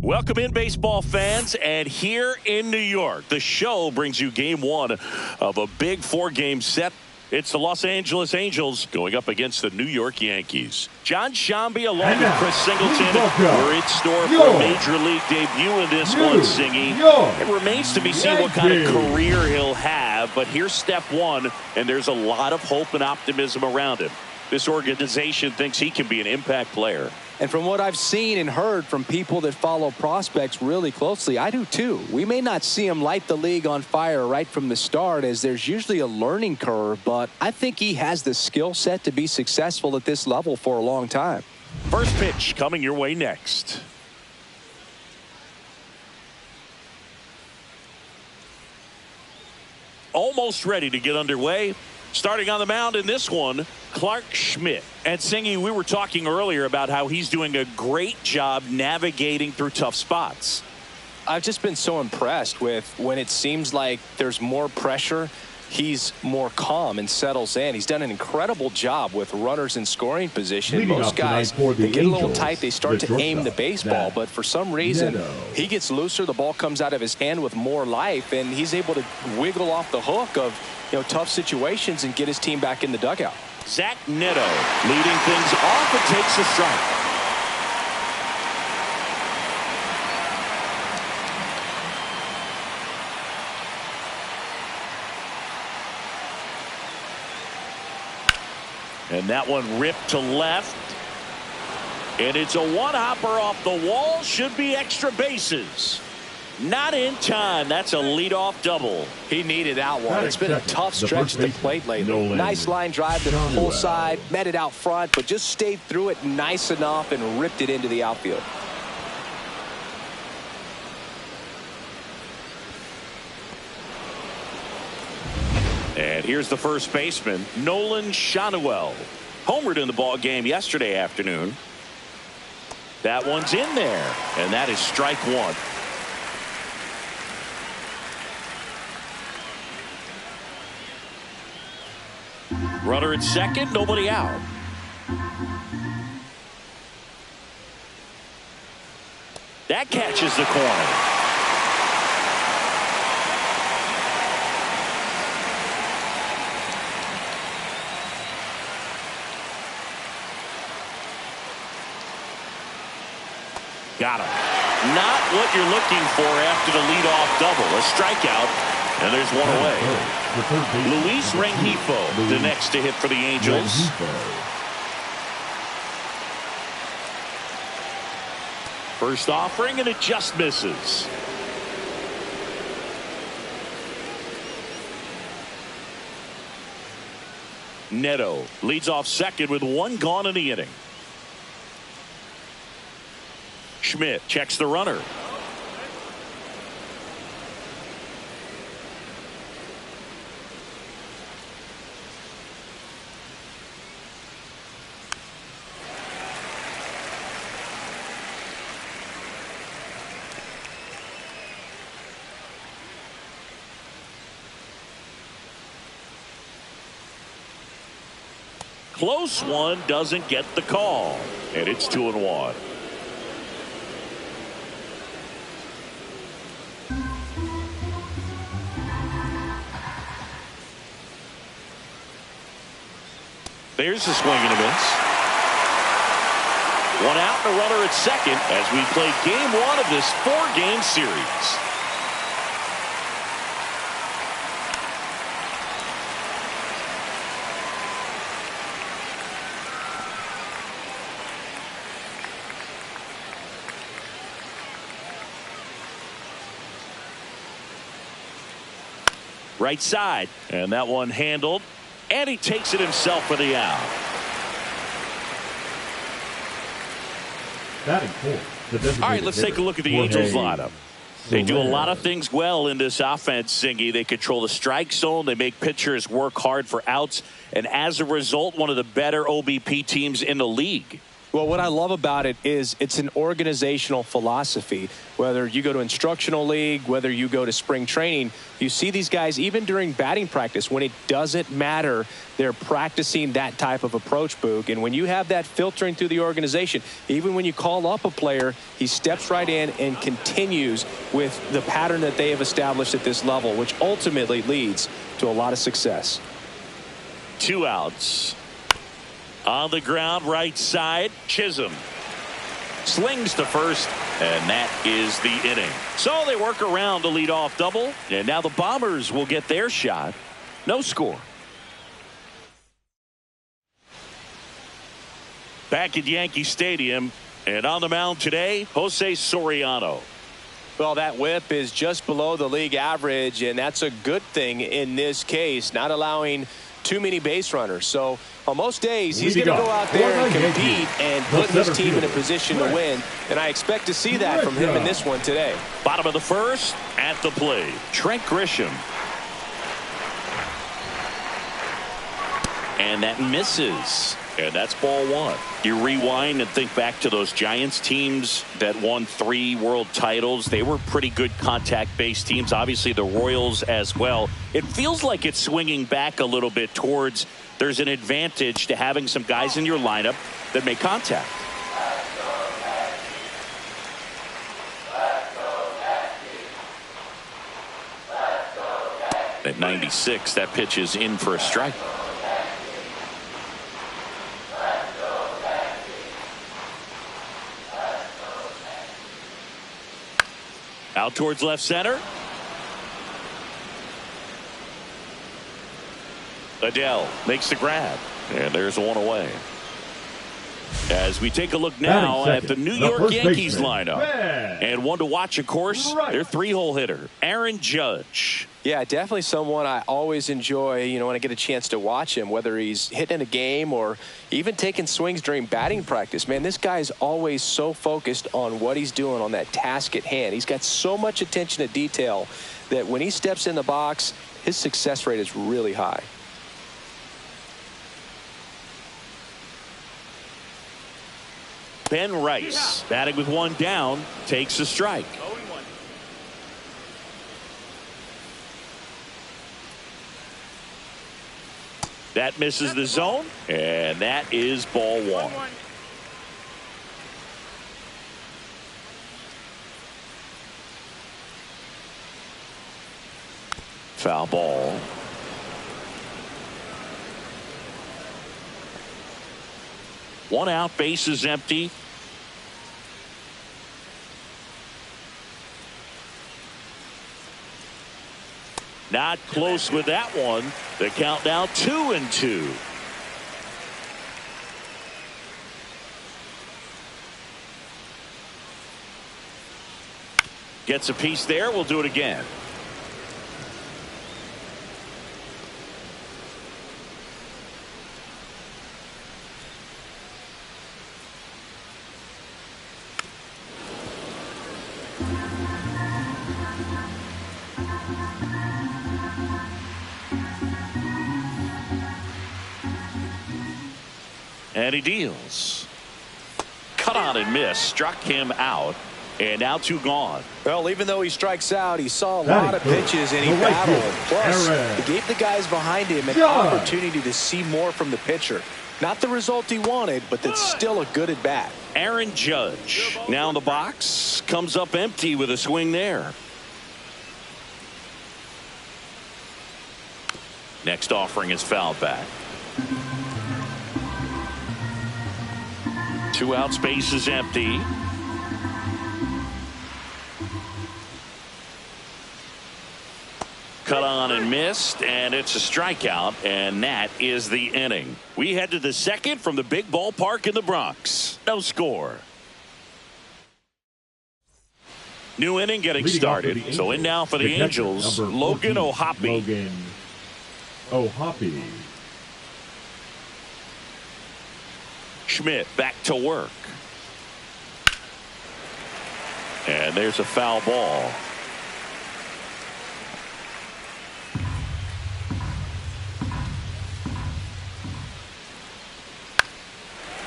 Welcome in, baseball fans, and here in New York, the show brings you game one of a big four-game set. It's the Los Angeles Angels going up against the New York Yankees. John Shambi along with Chris Singleton were in store for a major league debut in this one, Singy. It remains to be seen what kind of career he'll have, but here's step one, and there's a lot of hope and optimism around him. This organization thinks he can be an impact player. And from what I've seen and heard from people that follow prospects really closely, I do too. We may not see him light the league on fire right from the start, as there's usually a learning curve, but I think he has the skill set to be successful at this level for a long time. First pitch coming your way next. Almost ready to get underway. Starting on the mound in this one, Clark Schmidt. And Singy, we were talking earlier about how he's doing a great job navigating through tough spots. I've just been so impressed with when it seems like there's more pressure, he's more calm and settles in. He's done an incredible job with runners in scoring position. Most guys, they get a little tight, they start to aim the baseball, but for some reason, he gets looser, the ball comes out of his hand with more life, and he's able to wiggle off the hook of tough situations and get his team back in the dugout. Zach Neto leading things off and takes a strike. And that one ripped to left. And it's a one-hopper off the wall. Should be extra bases. Not in time. That's a leadoff double. He needed that one. It's been a tough stretch at the plate lately. Nice line drive to the pull side, met it out front, but just stayed through it nice enough and ripped it into the outfield. And here's the first baseman, Nolan Schanuel. Homered in the ball game yesterday afternoon. That one's in there, and that is strike one. Runner at second, nobody out. That catches the corner. Got him. Not what you're looking for after the leadoff double. A strikeout. And there's one away. Luis Rengifo, the next to hit for the Angels. First offering, and it just misses. Neto leads off second with one gone in the inning. Schmidt checks the runner. Close one, doesn't get the call, and it's 2-1. There's a swing and a miss. One out and a runner at second as we play game one of this four-game series. Right side, and that one handled, and he takes it himself for the out. All right, let's take a look at the Angels lineup. They do a lot of things well in this offense, Singy. They control the strike zone. They make pitchers work hard for outs. And as a result, one of the better OBP teams in the league. Well, what I love about it is it's an organizational philosophy. Whether you go to instructional league, whether you go to spring training, you see these guys even during batting practice when it doesn't matter, they're practicing that type of approach, Boog. And when you have that filtering through the organization, even when you call up a player, he steps right in and continues with the pattern that they have established at this level, which ultimately leads to a lot of success. 2 outs. On the ground, right side, Chisholm slings to first, and that is the inning. So they work around the leadoff double, and now the Bombers will get their shot. No score. Back at Yankee Stadium, and on the mound today, Jose Soriano. Well, that whip is just below the league average, and that's a good thing in this case, not allowing too many base runners. So on most days, he's going to go out there and compete and put his team in a position to win. And I expect to see that from him in this one today. Bottom of the first, at the plate, Trent Grisham. And that misses. And that's ball 1. You rewind and think back to those Giants teams that won 3 world titles. They were pretty good contact-based teams. Obviously, the Royals as well. It feels like it's swinging back a little bit towards there's an advantage to having some guys in your lineup that make contact. At 96, that pitch is in for a strike. Out towards left center. Adele makes the grab, and there's one away. As we take a look now at the New York Yankees lineup. And one to watch, of course, their 3-hole hitter, Aaron Judge. Yeah, definitely someone I always enjoy, when I get a chance to watch him, whether he's hitting a game or even taking swings during batting practice. Man, this guy is always so focused on what he's doing on that task at hand. He's got so much attention to detail that when he steps in the box, his success rate is really high. Ben Rice, batting with 1 down, takes a strike. That misses the zone, and that is ball 1. Foul ball. One out, base is empty. Not close with that one. The count now 2-2. Gets a piece there. We'll do it again. And he deals. Cut on and miss. Struck him out. And now 2 gone. Well, even though he strikes out, he saw a lot of pitches and he battled. Plus, he gave the guys behind him an opportunity to see more from the pitcher. Not the result he wanted, but that's still a good at bat. Aaron Judge now in the box. Comes up empty with a swing there. Next offering is fouled back. 2 outs, base is empty. Cut on and missed, and it's a strikeout, and that is the inning. We head to the second from the big ballpark in the Bronx. No score. New inning getting started. So in now for the Angels, Logan O'Hoppe. Schmidt back to work. And there's a foul ball.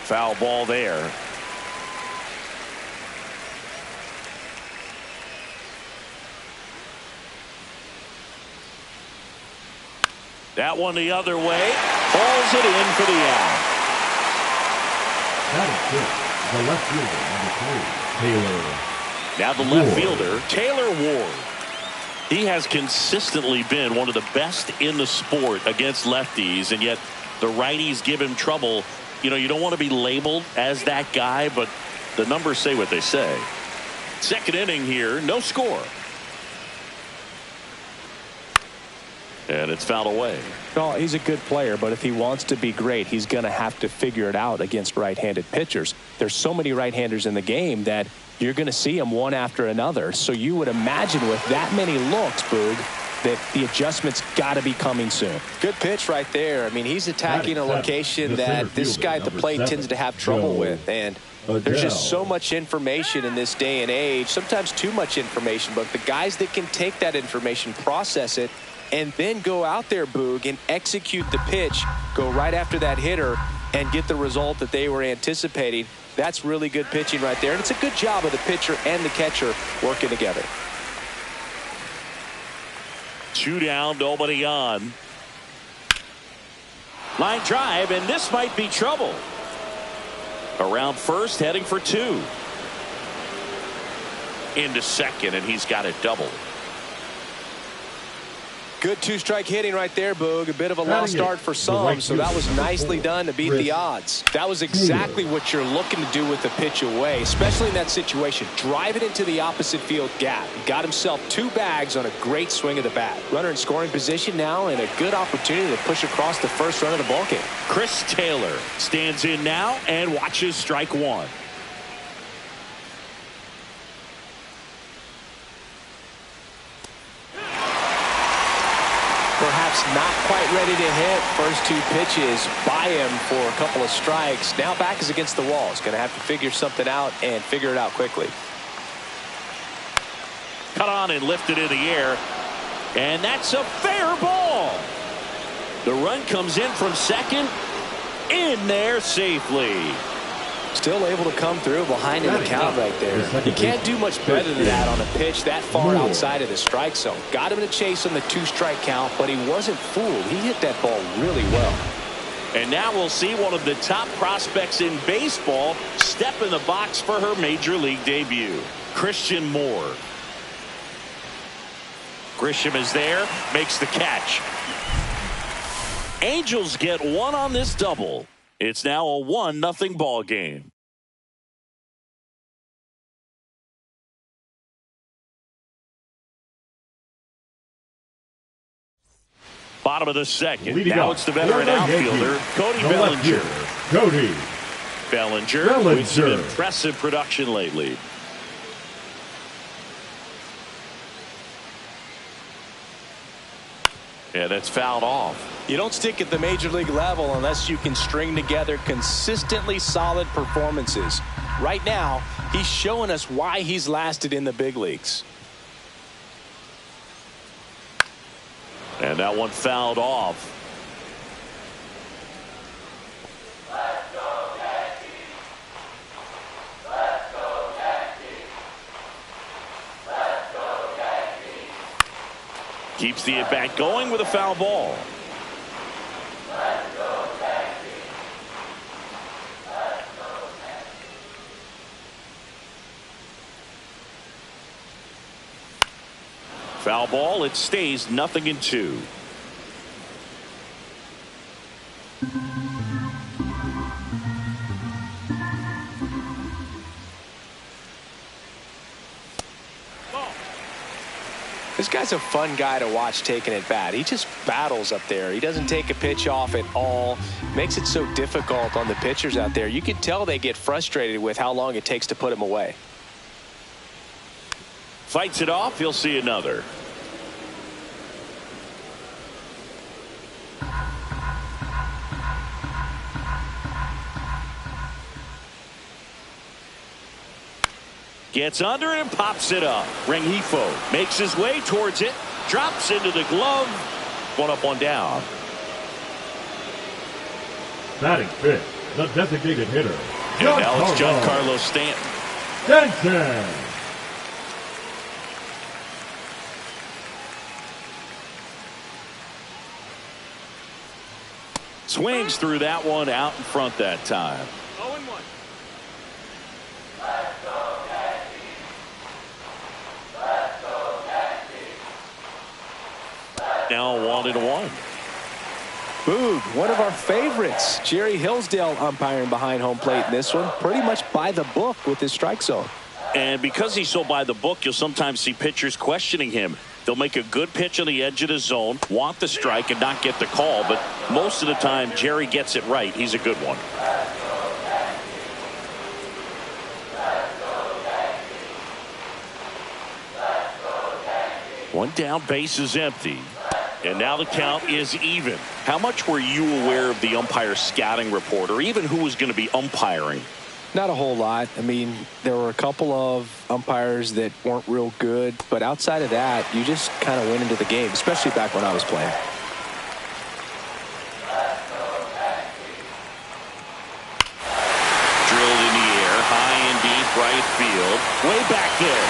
Foul ball there. That one the other way. Hauls it in for the out. That is good. The left fielder, number 3, Taylor. Now the left fielder, Taylor Ward. He has consistently been one of the best in the sport against lefties, and yet the righties give him trouble. You know, you don't want to be labeled as that guy, but the numbers say what they say. Second inning here, no score. And it's fouled away. Well, he's a good player, but if he wants to be great, he's going to have to figure it out against right-handed pitchers. There's so many right-handers in the game that you're going to see them one after another. So you would imagine with that many looks, Boog, that the adjustment's got to be coming soon. Good pitch right there. I mean, he's attacking a location that this guy at the plate tends to have trouble with. And there's just so much information in this day and age, sometimes too much information. But the guys that can take that information, process it, and then go out there, Boog, and execute the pitch, go right after that hitter, and get the result that they were anticipating. That's really good pitching right there. And it's a good job of the pitcher and the catcher working together. 2 down, nobody on. Line drive, and this might be trouble. Around first, heading for 2. Into second, and he's got it double. Good 2-strike hitting right there, Boog. A bit of a lost start for some, so that was nicely done to beat the odds. That was exactly what you're looking to do with the pitch away, especially in that situation. Drive it into the opposite field gap. He got himself 2 bags on a great swing of the bat. Runner in scoring position now, and a good opportunity to push across the first run of the ballgame. Chris Taylor stands in now and watches strike 1. Perhaps not quite ready to hit. First 2 pitches by him for a couple of strikes. Now back is against the wall. He's going to have to figure something out and figure it out quickly. Cut on and lifted in the air. And that's a fair ball. The run comes in from second. In there safely. Still able to come through behind in the count right there. You can't do much better than that on a pitch that far outside of the strike zone. Got him to chase on the 2-strike count, but he wasn't fooled. He hit that ball really well. And now we'll see one of the top prospects in baseball step in the box for her major league debut. Christian Moore. Grisham is there, makes the catch. Angels get 1 on this double. It's now a 1-0 ball game. Bottom of the second. Now it's the veteran outfielder, Cody Bellinger. Cody Bellinger with some impressive production lately. Yeah, that's fouled off. You don't stick at the major league level unless you can string together consistently solid performances. Right now, he's showing us why he's lasted in the big leagues. And that one fouled off. Let's go Yankees! Let's go Yankees! Let's go Yankees! Keeps the at-bat going with a foul ball. Let's go Yankees! Let's go Yankees! Foul ball. It stays 0-2. This guy's a fun guy to watch taking at bat. He just battles up there. He doesn't take a pitch off at all. Makes it so difficult on the pitchers out there. You can tell they get frustrated with how long it takes to put him away. Fights it off. He'll see another. Gets under it and pops it up. Rengifo makes his way towards it. Drops into the glove. 1 up, 1 down. Batting 5th, the designated hitter, And now it's Giancarlo Stanton. Stanton. Swings through that one out in front that time. 0-1. Now 1-1. Boog, one of our favorites. Jerry Hillsdale umpiring behind home plate in this one. Pretty much by the book with his strike zone. And because he's so by the book, you'll sometimes see pitchers questioning him. They'll make a good pitch on the edge of the zone, want the strike, and not get the call. But most of the time, Jerry gets it right. He's a good one. One down, base is empty. And now the count is even. How much were you aware of the umpire scouting report, or even who was going to be umpiring? Not a whole lot. I mean, there were a couple of umpires that weren't real good, but outside of that, you just kind of went into the game, especially back when I was playing. Drilled in the air, high and deep right field, way back there.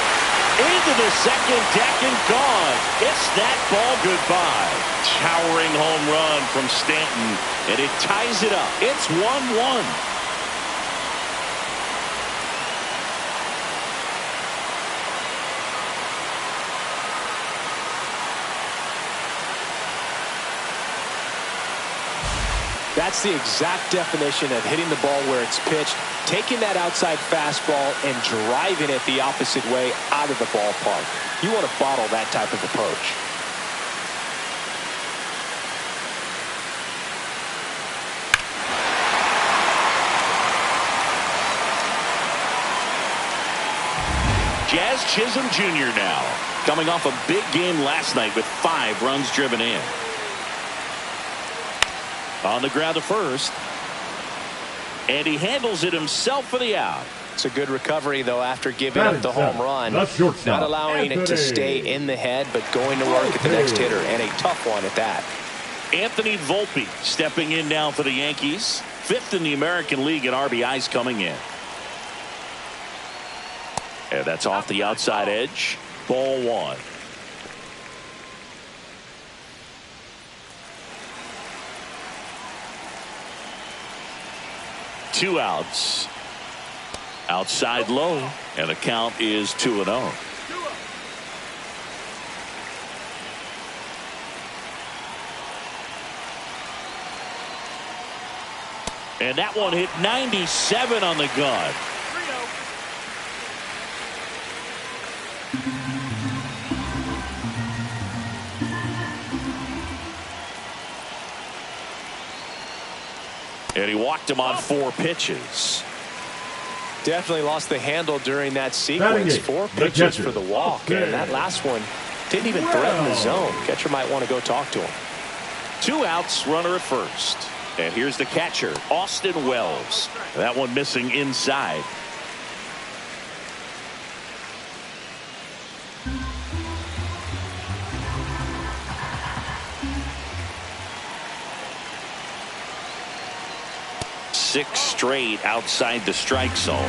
Into the second deck and gone. It's that ball goodbye. Towering home run from Stanton, and it ties it up. It's 1-1. That's the exact definition of hitting the ball where it's pitched, taking that outside fastball and driving it the opposite way out of the ballpark. You want to bottle that type of approach. Jazz Chisholm Jr. now, coming off a big game last night with 5 runs driven in. On the ground to first. And he handles it himself for the out. It's a good recovery, though, after giving up the home run. Not allowing it to stay in the head, but going to work at the next hitter, and a tough one at that. Anthony Volpe stepping in now for the Yankees. 5th in the American League in RBIs coming in. And that's off the outside edge. Ball 1. Two outs. Outside low, and the count is 2-0. And that one hit 97 on the gun. And he walked him on 4 pitches. Definitely lost the handle during that sequence. 4 pitches for the walk. And that last one didn't even threaten the zone. Catcher might want to go talk to him. 2 outs, runner at first. And here's the catcher, Austin Wells. That one missing inside. Six straight outside the strike zone.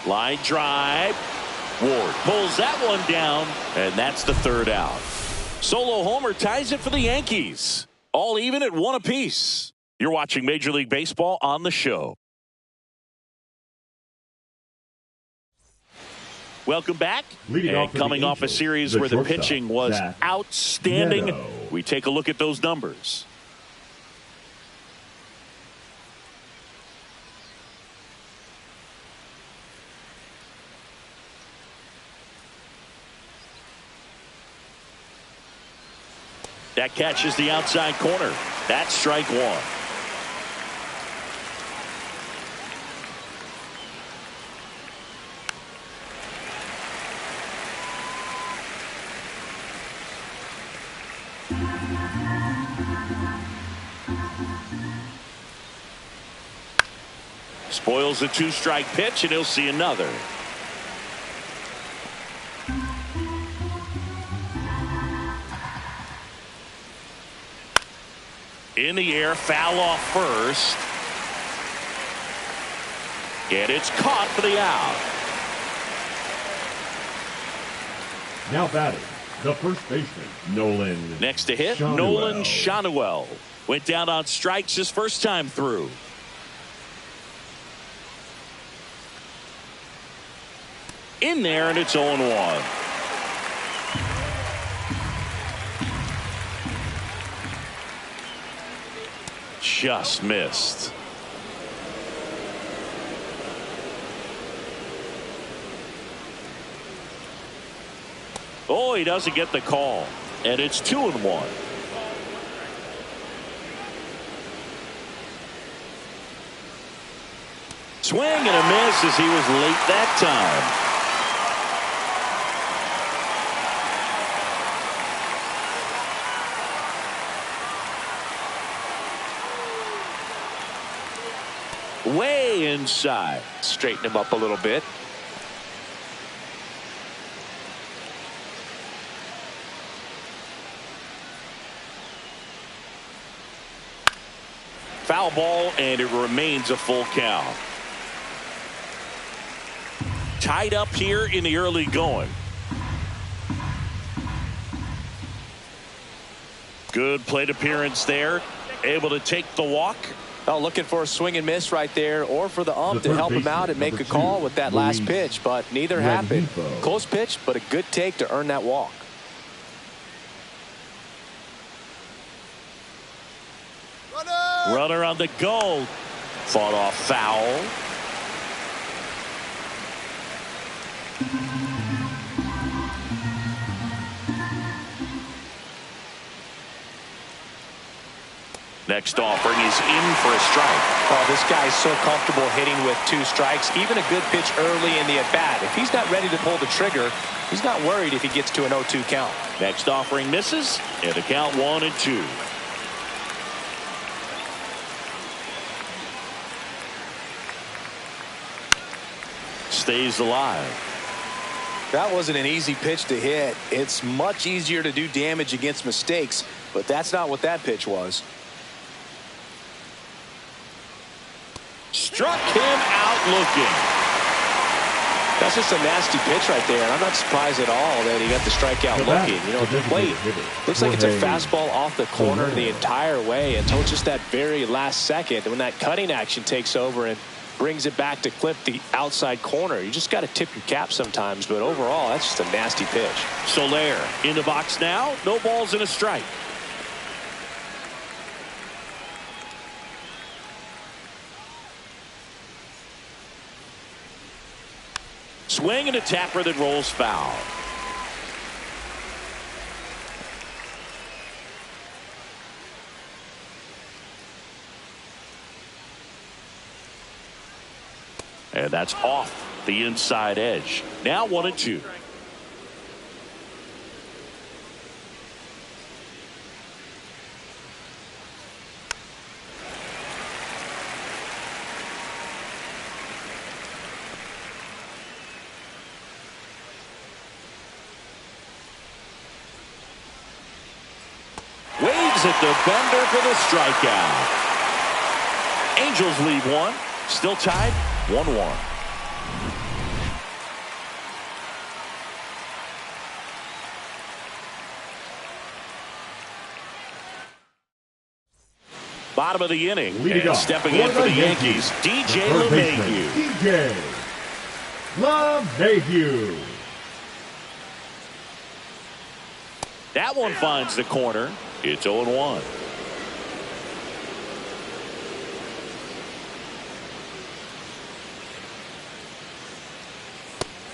Line drive. Ward pulls that one down, and that's the 3rd out. Solo homer ties it for the Yankees. All even at 1 apiece. You're watching Major League Baseball on the show. Welcome back. And coming off a series where the pitching was outstanding, we take a look at those numbers. That catches the outside corner. That's strike 1. Spoils the 2-strike pitch, and he'll see another. In the air, foul off first. And it's caught for the out. Now batting, the first baseman, Nolan. Next to hit, Shanuel. Nolan Shanuel. Went down on strikes his first time through. In there, and it's 0-1. Just missed. Oh, he doesn't get the call. And it's 2-1. Swing and a miss as he was late that time. Way inside. Straighten him up a little bit. Foul ball, and it remains a full count. Tied up here in the early going. Good plate appearance there. Able to take the walk. Oh, looking for a swing and miss right there, or for the ump to help him out and make a call with that last pitch, but neither happened. Close pitch, but a good take to earn that walk. Runner on the go. Fought off foul. Next offering is in for a strike. Oh, this guy's so comfortable hitting with 2 strikes. Even a good pitch early in the at-bat. If he's not ready to pull the trigger, he's not worried if he gets to an 0-2 count. Next offering misses, and a count 1-2. Stays alive. That wasn't an easy pitch to hit. It's much easier to do damage against mistakes, but that's not what that pitch was. Struck him out looking. That's just a nasty pitch right there, and I'm not surprised at all that he got the strikeout looking. You know, the plate looks like it's a fastball off the corner the entire way until just that very last second when that cutting action takes over and brings it back to clip the outside corner. You just got to tip your cap sometimes, but overall, that's just a nasty pitch. Soler in the box now. No balls and a strike. Swing and a tapper that rolls foul. And that's off the inside edge. Now 1-2. Waves at the bender for the strikeout. Angels lead 1. Still tied 1-1. Bottom of the inning, and stepping in for the Yankees, DJ LeMahieu. DJ LeMahieu. That one finds the corner. It's 0-1.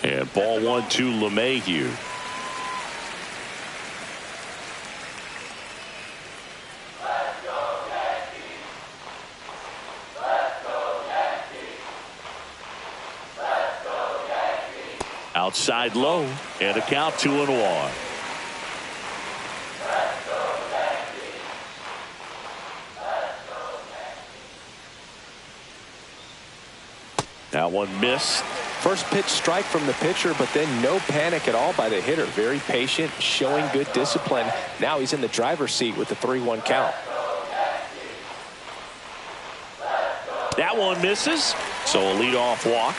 And ball 1 to LeMahieu. Let's go Yankees! Let's go Yankees! Let's go Yankees! Outside low, and a count 2-1. That one missed. First pitch strike from the pitcher, but then no panic at all by the hitter. Very patient, showing good discipline. Now he's in the driver's seat with the 3-1 count. That one misses. So a leadoff walk.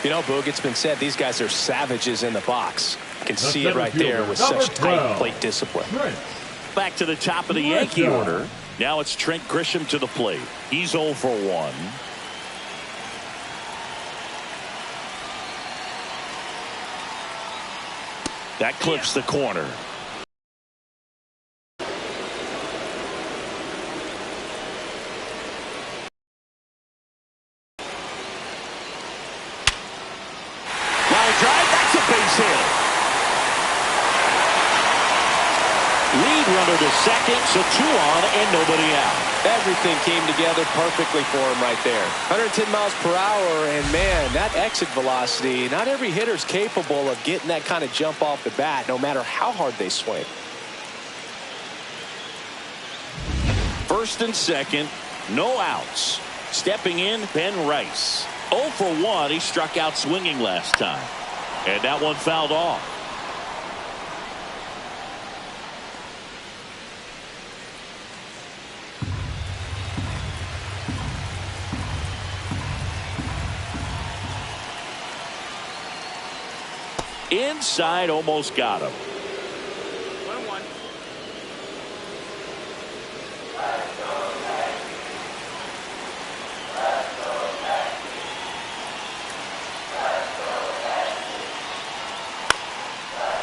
You know, Boog, it's been said these guys are savages in the box. You can see it right there with such tight plate discipline. Back to the top of the Yankee order. Now it's Trent Grisham to the plate. He's 0 for 1. That clips the corner. Line drive, that's a base hit. Lead runner to second, so 2 on and nobody out. Everything came together perfectly for him right there. 110 miles per hour, and man, that exit velocity, not every hitter's capable of getting that kind of jump off the bat, no matter how hard they swing. First and second, no outs. Stepping in, Ben Rice. 0 for 1. He struck out swinging last time. And that one fouled off. Inside, almost got him. 1-1.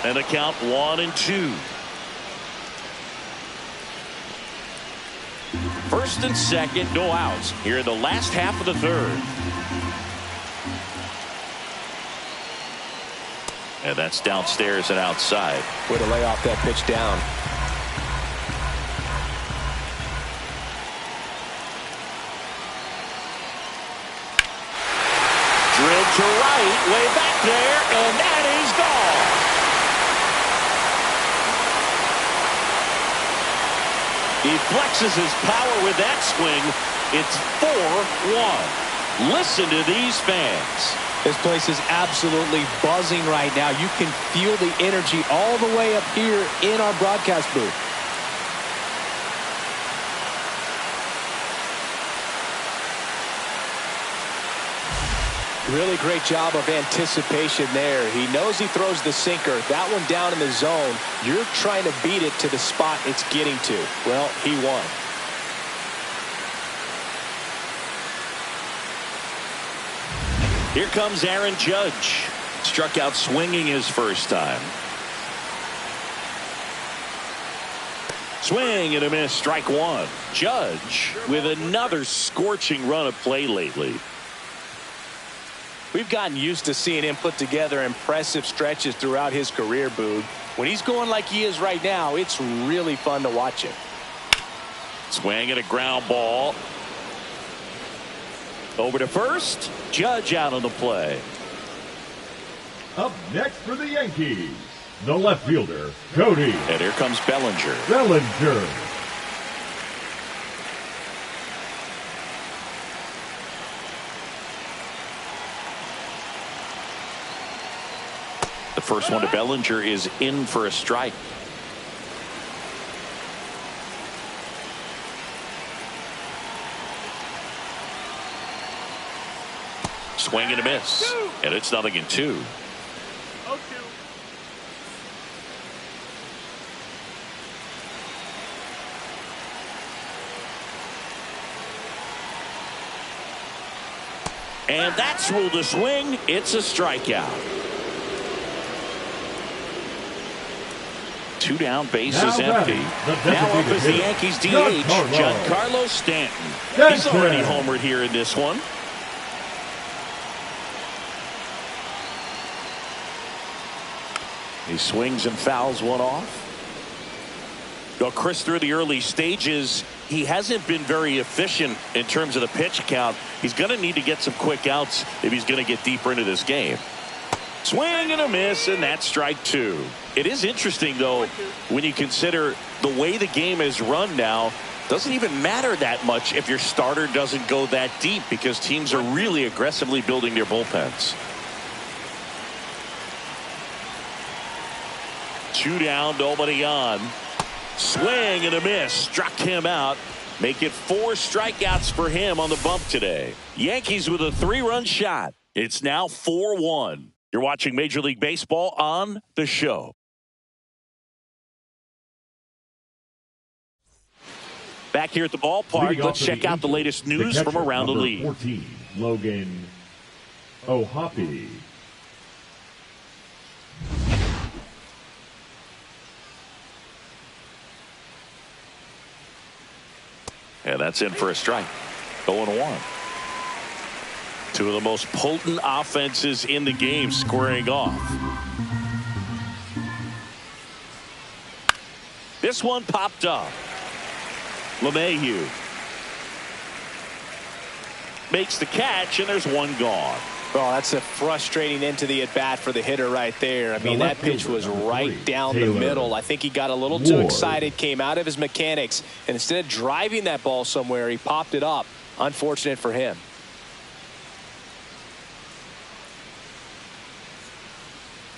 And a count 1-2. First and second, no outs here in the last half of the third. And that's downstairs and outside. Way to lay off that pitch down. Drilled to right, way back there, and that is gone. He flexes his power with that swing. It's 4-1. Listen to these fans. This place is absolutely buzzing right now. You can feel the energy all the way up here in our broadcast booth. Really great job of anticipation there. He knows he throws the sinker. That one down in the zone. You're trying to beat it to the spot it's getting to. Well, he won. Here comes Aaron Judge. Struck out swinging his first time. Swing and a miss, strike 1. Judge with another scorching run of play lately. We've gotten used to seeing him put together impressive stretches throughout his career, Boog. When he's going like he is right now, it's really fun to watch him. Swing and a ground ball. Over to first. Judge out on the play. Up next for the Yankees, the left fielder, Cody. And here comes Bellinger. Bellinger. The first one to Bellinger is in for a strike. Swing and a miss. And it's 0-2. And that's ruled a swing. It's a strikeout. 2 down, base is empty. Now up is the Yankees DH, Giancarlo Stanton. He's already homered here in this one. He swings and fouls one off. Well, Chris, through the early stages, he hasn't been very efficient in terms of the pitch count. He's going to need to get some quick outs if he's going to get deeper into this game. Swing and a miss, and that's strike 2. It is interesting, though, when you consider the way the game is run now. Doesn't even matter that much if your starter doesn't go that deep, because teams are really aggressively building their bullpens. 2 down, nobody on. Swing and a miss. Struck him out. make it 4 strikeouts for him on the bump today. Yankees with a 3-run shot. It's now 4-1. You're watching Major League Baseball on The Show. Back here at the ballpark, let's check out the latest news from around the league. 14, Logan O'Hoppe. And that's in for a strike. 0-1. Two of the most potent offenses in the game squaring off. This one popped up. LeMahieu makes the catch, and there's one gone. Oh, that's a frustrating end to the at-bat for the hitter right there. I mean, that pitch was right down the middle. I think he got a little too excited, came out of his mechanics, and instead of driving that ball somewhere, he popped it up. Unfortunate for him.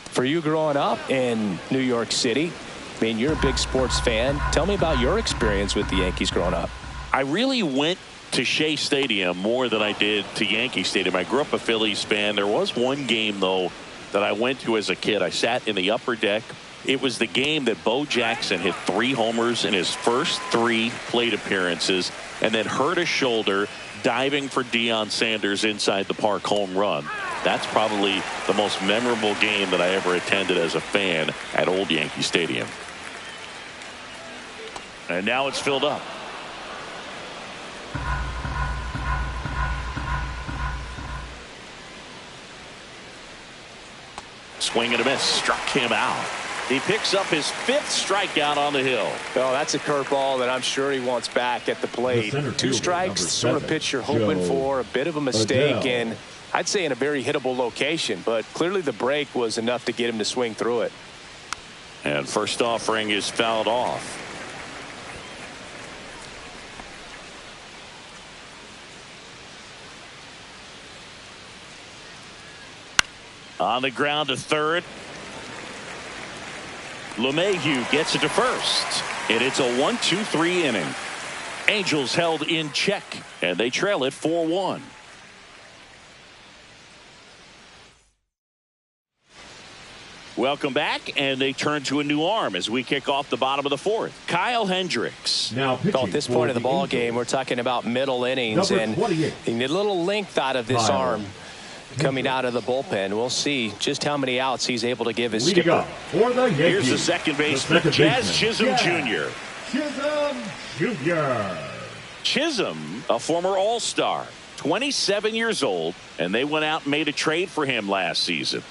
For you growing up in New York City, I mean, you're a big sports fan. Tell me about your experience with the Yankees growing up. I really went to Shea Stadium more than I did to Yankee Stadium. I grew up a Phillies fan. There was one game, though, that I went to as a kid. I sat in the upper deck. It was the game that Bo Jackson hit 3 homers in his first 3 plate appearances and then hurt his shoulder diving for Deion Sanders' inside the park home run. That's probably the most memorable game that I ever attended as a fan at Old Yankee Stadium. And now it's filled up. Swing and a miss. Struck him out. He picks up his 5th strikeout on the hill. Oh, that's a curveball that I'm sure he wants back at the plate. 2 strikes, sort of pitch you're hoping for. A bit of a mistake, and I'd say in a very hittable location, but clearly the break was enough to get him to swing through it. And first offering is fouled off. On the ground to third. LeMahieu gets it to first. And it's a 1-2-3 inning. Angels held in check, and they trail it 4-1. Welcome back, and they turn to a new arm as we kick off the bottom of the 4th. Kyle Hendricks. Now at this point of the ball game, we're talking about middle innings, and you need a little length out of this arm coming out of the bullpen. We'll see just how many outs he's able to give his skipper. Here's the second baseman, Jazz Chisholm Jr. Chisholm Jr. Chisholm, a former All-Star, 27 years old, and they went out and made a trade for him last season.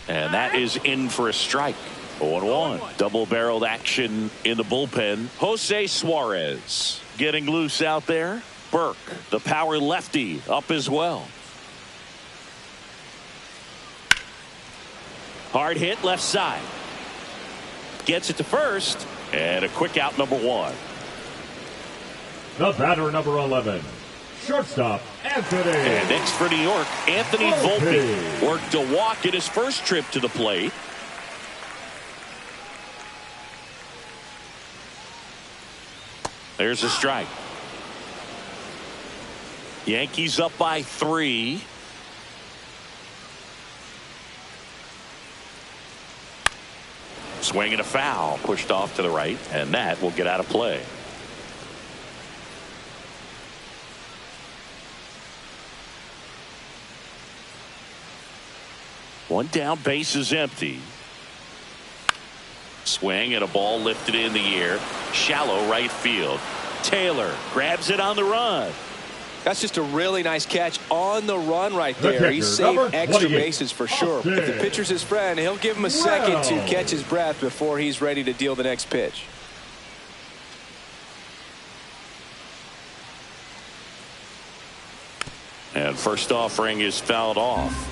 And that is in for a strike. 0-1. Double-barreled action in the bullpen. Jose Suarez getting loose out there. Burke, the power lefty, up as well. Hard hit left side. Gets it to first. And a quick out, number 1. The batter, number 11. Shortstop, Anthony. And next for New York, Anthony Volpe worked a walk in his first trip to the plate. There's a strike. Yankees up by 3. Swing and a foul, pushed off to the right, and that will get out of play. One down, base is empty. Swing and a ball lifted in the air. Shallow right field. Taylor grabs it on the run. That's just a really nice catch on the run right there. He saved extra bases for sure. If the pitcher's his friend, he'll give him a second to catch his breath before he's ready to deal the next pitch. And first offering is fouled off.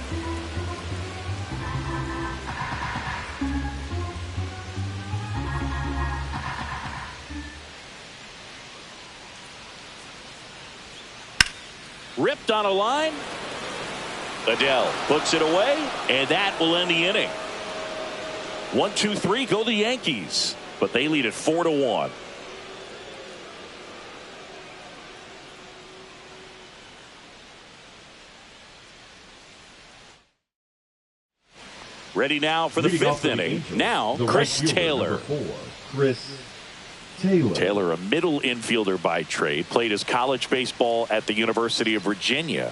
Ripped on a line. Adele puts it away, and that will end the inning. 1-2-3 go the Yankees, but they lead it 4-1. Ready now for the fifth inning. Now, Chris Taylor. Chris Taylor. Taylor, a middle infielder by trade, played his college baseball at the University of Virginia.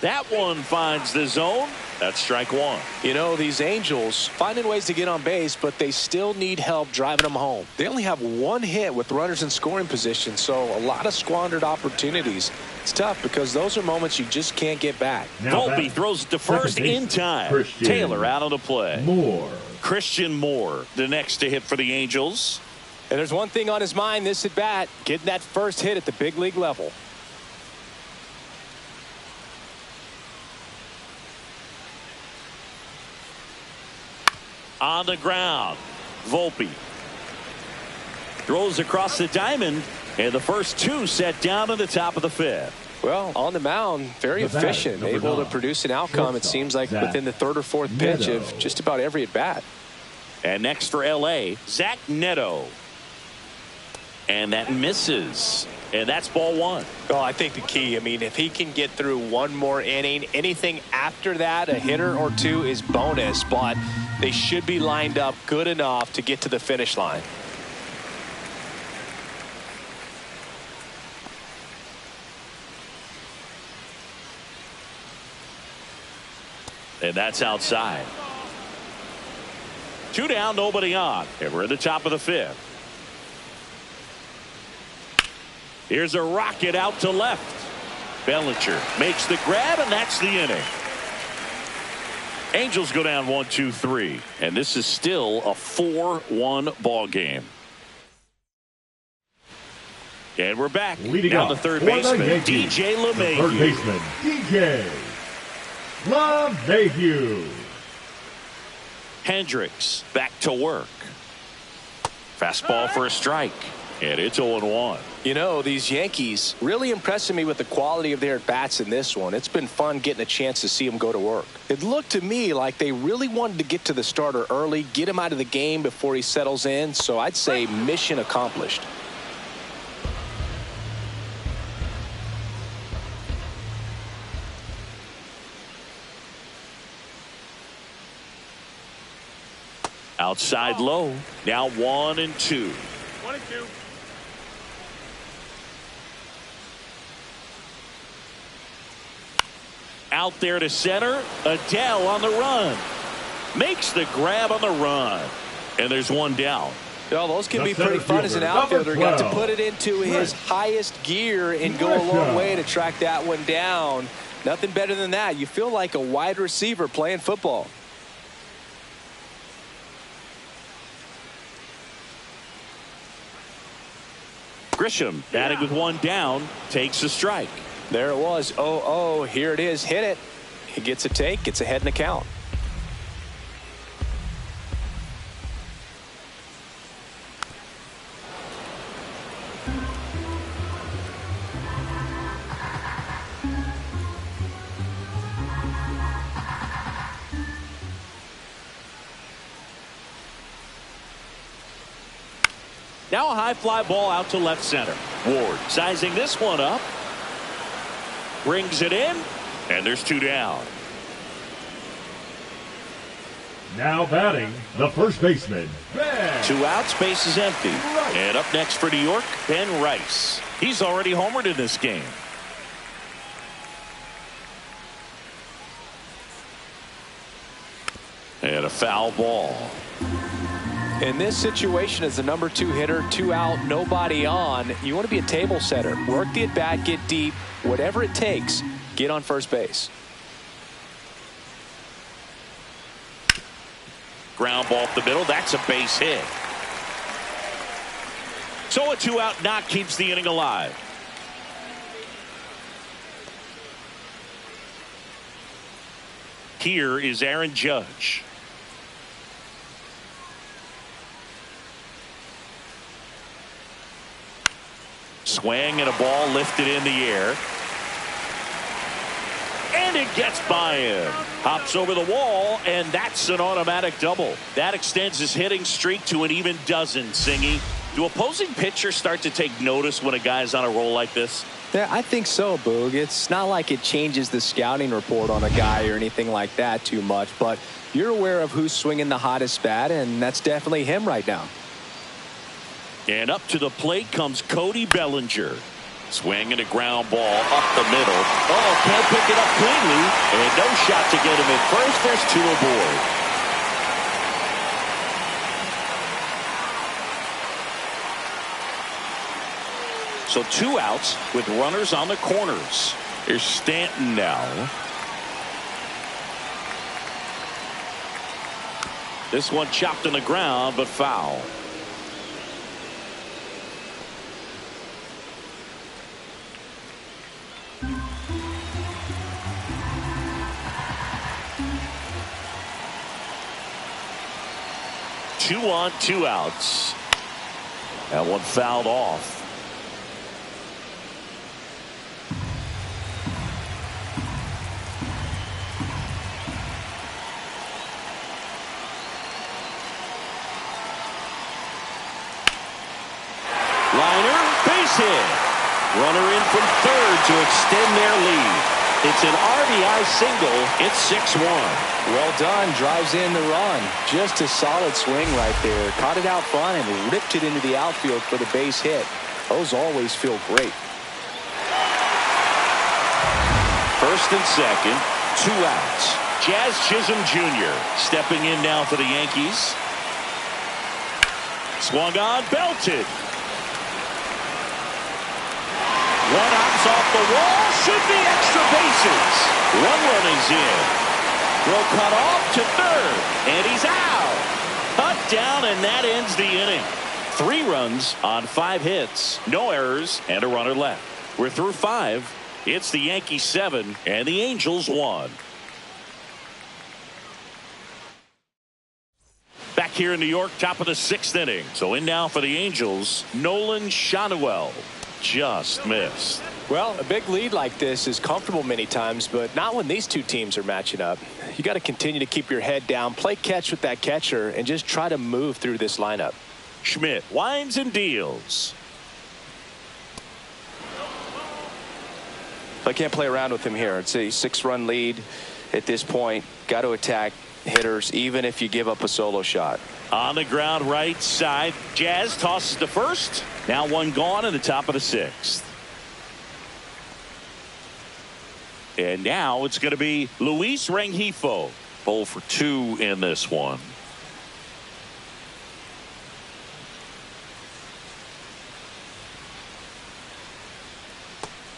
That one finds the zone. That's strike one. You know, these Angels finding ways to get on base, but they still need help driving them home. They only have one hit with runners in scoring position, so a lot of squandered opportunities. It's tough because those are moments you just can't get back. Volpe throws it to first in time. Christian Taylor out on the play. Moore. Christian Moore, the next to hit for the Angels. And there's one thing on his mind this at bat, getting that first hit at the big league level. On the ground, Volpe throws across the diamond, and the first two set down in the top of the fifth. Well, on the mound, very efficient, able to produce an outcome, it seems like, within the third or fourth pitch of just about every at-bat. And next for L.A., Zach Neto. And that misses. And that's ball one. Well, I think the key, I mean, if he can get through one more inning, anything after that, a hitter or two is bonus, but they should be lined up good enough to get to the finish line. And that's outside. Two down, nobody on. And we're at the top of the fifth. Here's a rocket out to left. Bellinger makes the grab, and that's the inning. Angels go down 1-2-3, and this is still a 4-1 ball game. And we're back. Leading down up the third for the baseman, Yankees, DJ LeMahieu. Third baseman, DJ LeMahieu. Hendricks back to work. Fastball for a strike, and it's 0-1. You know, these Yankees really impressing me with the quality of their at-bats in this one. It's been fun getting a chance to see them go to work. It looked to me like they really wanted to get to the starter early, get him out of the game before he settles in, so I'd say mission accomplished. Outside low, now 1-2. 1-2. Out there to center. Adele on the run. Makes the grab on the run. And there's one down. Well, those can be pretty fun as an outfielder. Got to put it into his highest gear and go a long way to track that one down. Nothing better than that. You feel like a wide receiver playing football. Grisham batting with one down, takes a strike. There it was. 0-0. Here it is. Hit it. He gets a take. Gets ahead in the count. Now a high fly ball out to left center. Ward sizing this one up. Brings it in, and there's two down. Now batting, the first baseman, Ben. Two outs, base is empty. And up next for New York, Ben Rice. He's already homered in this game. And a foul ball. In this situation, as the number 2 hitter, 2 out, nobody on, you want to be a table setter. Work the at-bat, get deep, whatever it takes, get on first base. Ground ball up the middle. That's a base hit. So a 2-out knock keeps the inning alive. Here is Aaron Judge. Swing and a ball lifted in the air. And it gets by him. Hops over the wall, and that's an automatic double. That extends his hitting streak to an even dozen, Singy. Do opposing pitchers start to take notice when a guy's on a roll like this? Yeah, I think so, Boog. It's not like it changes the scouting report on a guy or anything like that too much, but you're aware of who's swinging the hottest bat, and that's definitely him right now. And up to the plate comes Cody Bellinger. Swinging a ground ball up the middle. Oh, can't pick it up cleanly. And no shot to get him at first. There's two aboard. So 2 outs with runners on the corners. Here's Stanton now. This one chopped on the ground, but foul. Two on, 2 outs. That one fouled off. Liner, base hit. Runner in from third to extend their lead. It's an RBI single. It's 6-1. Well done. Drives in the run. Just a solid swing right there. Caught it out front and ripped it into the outfield for the base hit. Those always feel great. First and second, 2 outs. Jazz Chisholm Jr. stepping in now for the Yankees. Swung on, belted. One hops off the wall, should be extra bases. 1 run is in. Throw cut off to third, and he's out. Cut down, and that ends the inning. 3 runs on 5 hits, no errors, and a runner left. We're through 5. It's the Yankees 7 and the Angels 1. Back here in New York, top of the 6th inning. So in now for the Angels, Nolan Schanuel. Just missed. Well, a big lead like this is comfortable many times, but not when these two teams are matching up. You got to continue to keep your head down, play catch with that catcher, and just try to move through this lineup. Schmidt winds and deals. I can't play around with him here. It's a 6-run lead at this point. Got to attack hitters, even if you give up a solo shot. On the ground right side, Jazz tosses to first. Now 1 gone in the top of the 6th. And now it's going to be Luis Rengifo. 0 for 2 in this one.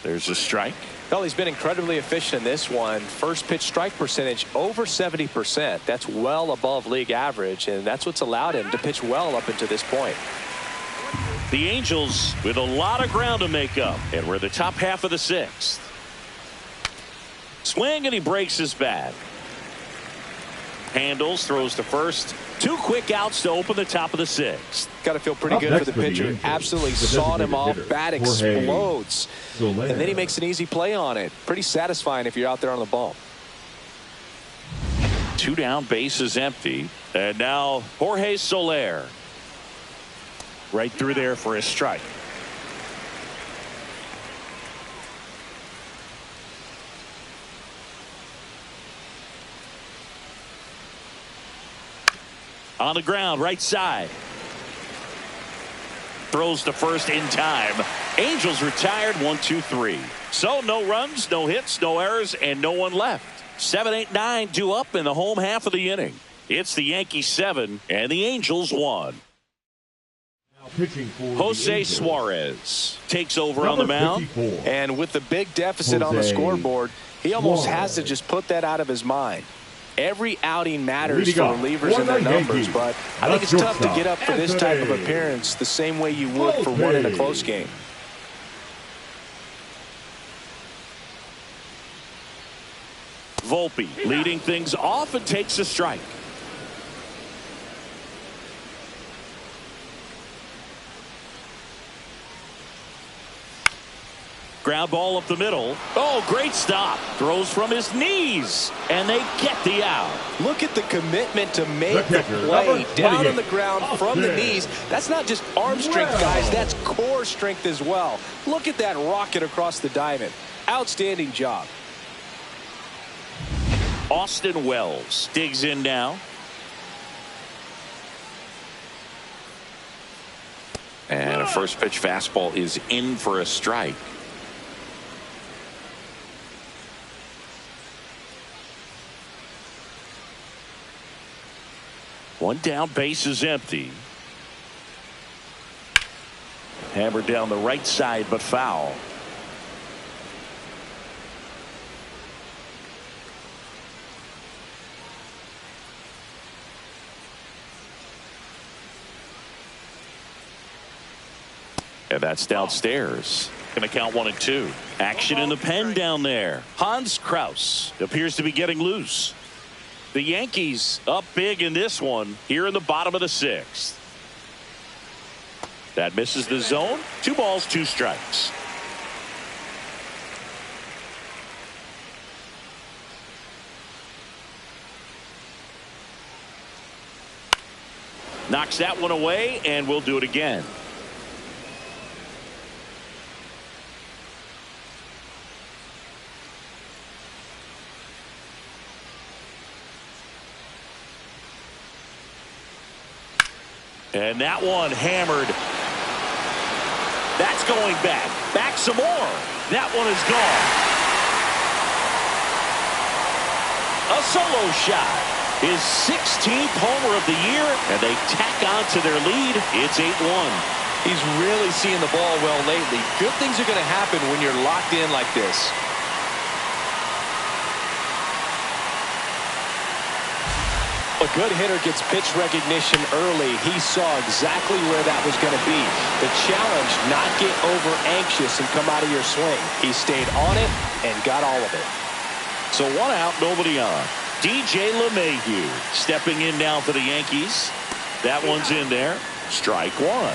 There's a strike. Well, he's been incredibly efficient in this one. First pitch strike percentage over 70%. That's well above league average, and that's what's allowed him to pitch well up until this point. The Angels with a lot of ground to make up, and we're in the top half of the 6th. Swing, and he breaks his bat. Handles, throws to first. 2 quick outs to open the top of the 6th. Got to feel pretty good for the pitcher. Absolutely sawed him off. Bat explodes. And then he makes an easy play on it. Pretty satisfying if you're out there on the ball. 2 down, bases empty. And now Jorge Soler. Right through there for a strike. On the ground, right side. Throws to first in time. Angels retired 1-2-3. So no runs, no hits, no errors, and no one left. 7, 8, 9 due up in the home half of the inning. It's the Yankees 7 and the Angels 1. Jose Suarez takes over on the mound. And with the big deficit on the scoreboard, he almost has to just put that out of his mind. Every outing matters for relievers and their numbers, but I think it's tough to get up for this type of appearance the same way you would for one in a close game. Volpe leading things off and takes a strike. ground ball up the middle. Oh, great stop. Throws from his knees, and they get the out. Look at the commitment to make the play down on the ground from the knees. That's not just arm strength, guys. That's core strength as well. Look at that rocket across the diamond. Outstanding job. Austin Wells digs in now. And a first pitch fastball is in for a strike. One down, base is empty. Hammered down the right side, but foul. And that's downstairs. Going to count 1-2. Action in the pen down there. Hans Kraus appears to be getting loose. The Yankees up big in this one here in the bottom of the 6th. That misses the zone. 2 balls, 2 strikes. Knocks that one away, and we'll do it again. And that one hammered. That's going back. Back some more. That one is gone. A solo shot. His 16th homer of the year, and they tack on to their lead. It's 8-1. He's really seeing the ball well lately. Good things are going to happen when you're locked in like this. A good hitter gets pitch recognition early. He saw exactly where that was going to be. The challenge, not get over anxious and come out of your swing. He stayed on it and got all of it. So 1 out, nobody on. DJ LeMahieu stepping in now for the Yankees. That one's in there. Strike 1.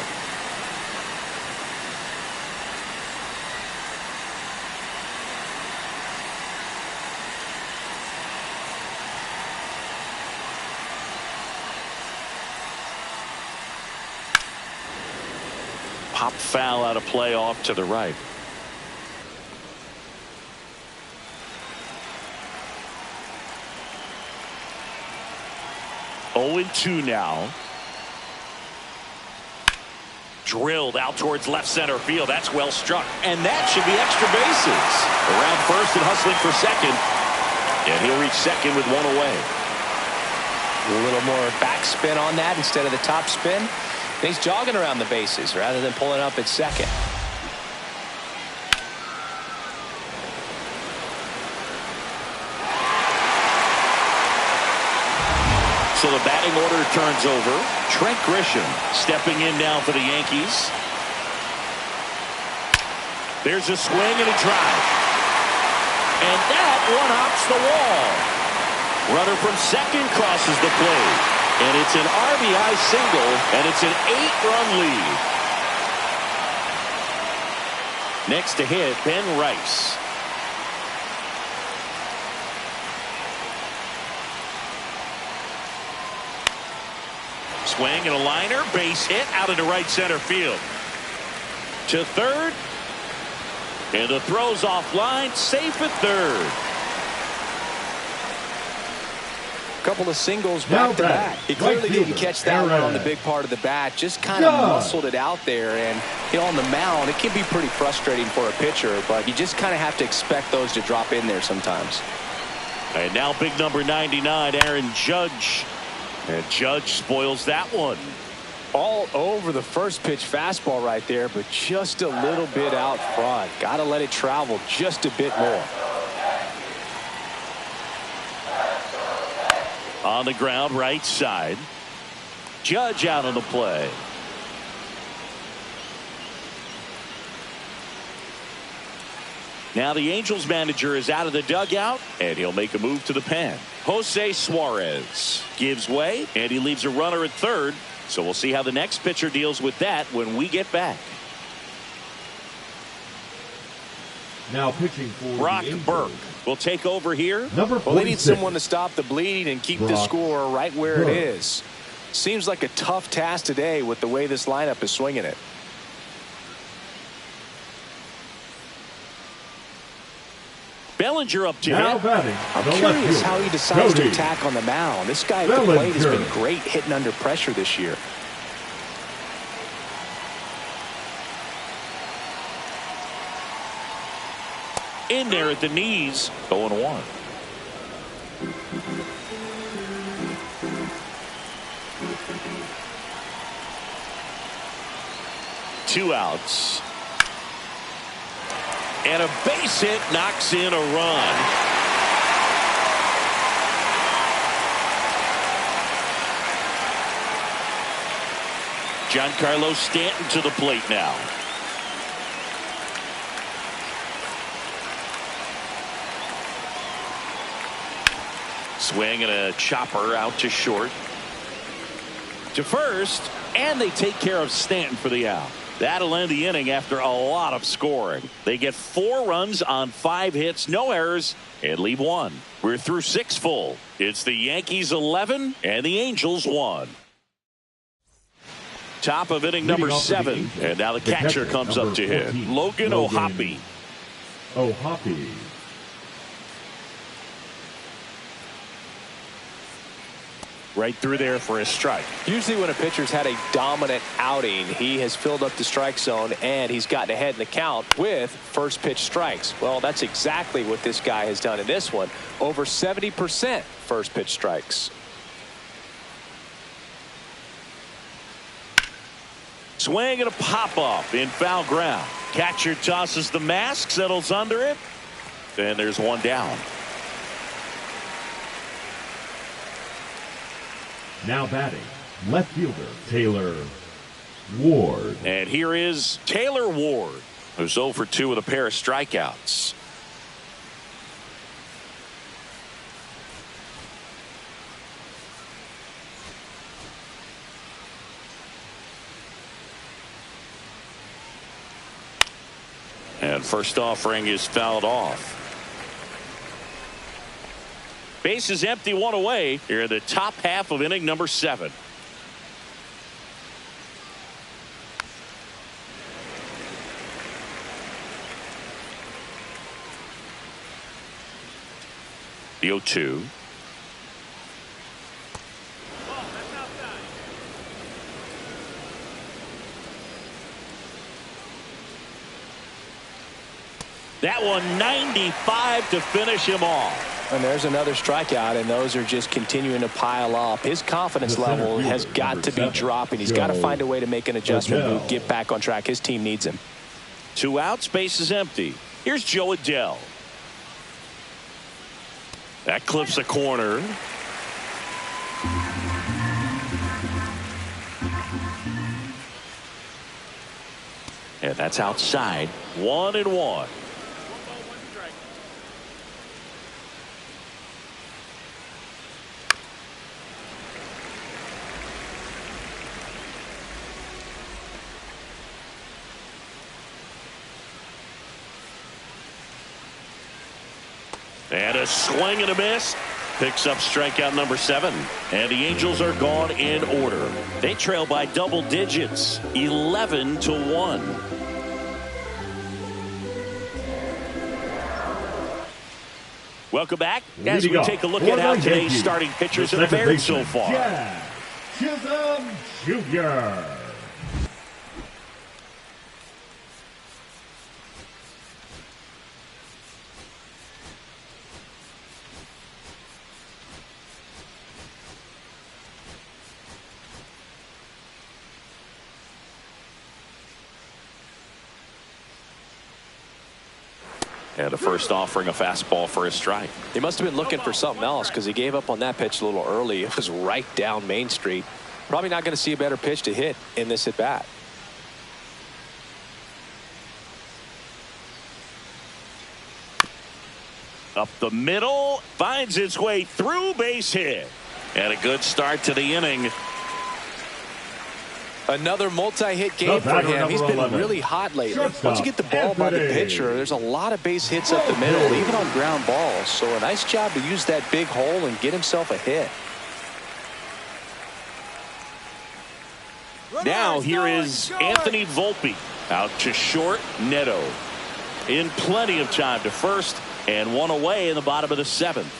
Pop foul out of play off to the right. Oh, 2 now. Drilled out towards left center field. That's well struck. And that should be extra bases. Around first and hustling for second. And he'll reach second with 1 away. A little more backspin on that instead of the top spin. And he's jogging around the bases rather than pulling up at second. So the batting order turns over. Trent Grisham stepping in now for the Yankees. There's a swing and a drive. And that one hops the wall. Runner from second crosses the plate. And it's an RBI single, and it's an 8-run lead. Next to hit, Ben Rice. Swing and a liner, base hit out into right center field. To third, and the throw's offline, safe at third. Couple of singles back to back. He clearly didn't catch that one on the big part of the bat. Just kind of muscled it out there. And on the mound, it can be pretty frustrating for a pitcher, but you just kind of have to expect those to drop in there sometimes. And now big number 99, Aaron Judge. And Judge spoils that one. All over the first pitch fastball right there, but just a little bit out front. Got to let it travel just a bit more. On the ground, right side. Judge out on the play. Now the Angels manager is out of the dugout, and he'll make a move to the pen. Jose Suarez gives way, and he leaves a runner at third. So we'll see how the next pitcher deals with that when we get back. Now pitching for Brock the Angels, Burke will take over here. number 46. Well, they need someone to stop the bleeding and keep the score right where it is. Seems like a tough task today with the way this lineup is swinging it. Bellinger up to Now hit. batting, I'm the curious left how he fielder, decides to Cody. attack on the mound. This guy at the Bellinger. plate has been great hitting under pressure this year. In there at the knees. 0-1. Two outs. And a base hit knocks in a run. Giancarlo Stanton to the plate now. Swing and a chopper out to short. To first, and they take care of Stanton for the out. That'll end the inning after a lot of scoring. They get 4 runs on 5 hits, no errors, and leave 1. We're through 6 full. It's the Yankees 11 and the Angels 1. Top of inning number 7, and now the catcher comes up to hit. Logan O'Hoppe. O'Hoppe. Right through there for a strike. Usually when a pitcher's had a dominant outing, he has filled up the strike zone and he's gotten ahead in the count with first pitch strikes. Well, that's exactly what this guy has done in this one. Over 70% first pitch strikes. Swing and a pop-up in foul ground. Catcher tosses the mask, settles under it. And there's one down. Now batting, left fielder Taylor Ward. And here is Taylor Ward, who's 0 for 2 with a pair of strikeouts. And first offering is fouled off. Base is empty, 1 away here in the top half of inning number 7. The 0-2. That one 95 to finish him off. And there's another strikeout, and those are just continuing to pile up. His confidence level has got to be dropping. He's got to find a way to make an adjustment move, get back on track. His team needs him. 2 outs, base is empty. Here's Joe Adell. That clips a corner. And that's outside. 1-1. And a swing and a miss. Picks up strikeout number 7. And the Angels are gone in order. They trail by double digits, 11-1. Welcome back as we take a look at how today's starting pitchers have fared so far. Jack Chisholm Jr. And the first offering a fastball for a strike. He must have been looking for something else because he gave up on that pitch a little early. It was right down Main Street. Probably not going to see a better pitch to hit in this at bat. Up the middle, finds its way through, base hit. And a good start to the inning. Another multi-hit game for him. He's been really hot lately. Once you get the ball by the pitcher, there's a lot of base hits up the middle, even on ground balls. So a nice job to use that big hole and get himself a hit. Now here is Anthony Volpe out to short. Neto in plenty of time to first, and one away in the bottom of the seventh.